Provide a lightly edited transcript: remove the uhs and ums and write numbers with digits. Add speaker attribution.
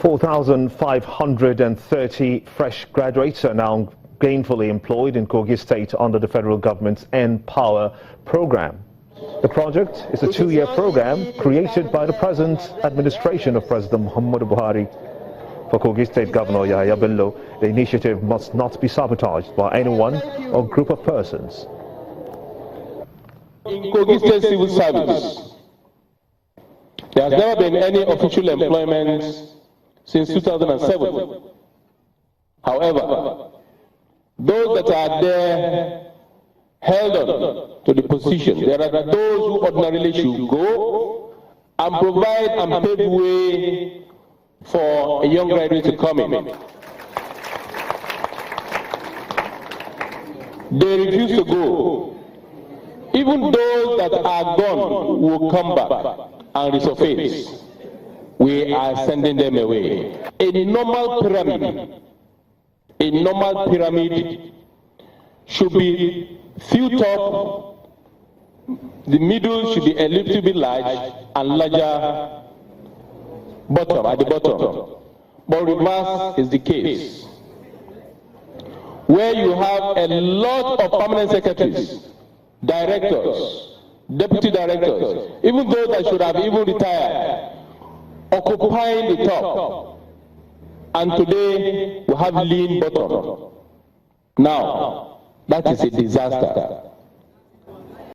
Speaker 1: 4,530 fresh graduates are now gainfully employed in Kogi State under the federal government's Empower program. The project is a two-year program created by the present administration of President Muhammadu Buhari. For Kogi State Governor Yahaya Bello, the initiative must not be sabotaged by anyone or group of persons.
Speaker 2: In Kogi State Civil Service, there has never been any official employment since 2007. However, those that are there held on to the position, there are those who ordinarily should go and provide and pave way for a young graduate to come in. They refuse to go. Even those that are gone will come back and resurface. We are sending them away. A normal pyramid should be filled up. The middle should be a little bit large and larger bottom at the bottom. But reverse is the case, where you have a lot of permanent secretaries, directors, deputy directors, even those that should have even retired, occupying the top. And today we have lean bottom. Now, that is a disaster.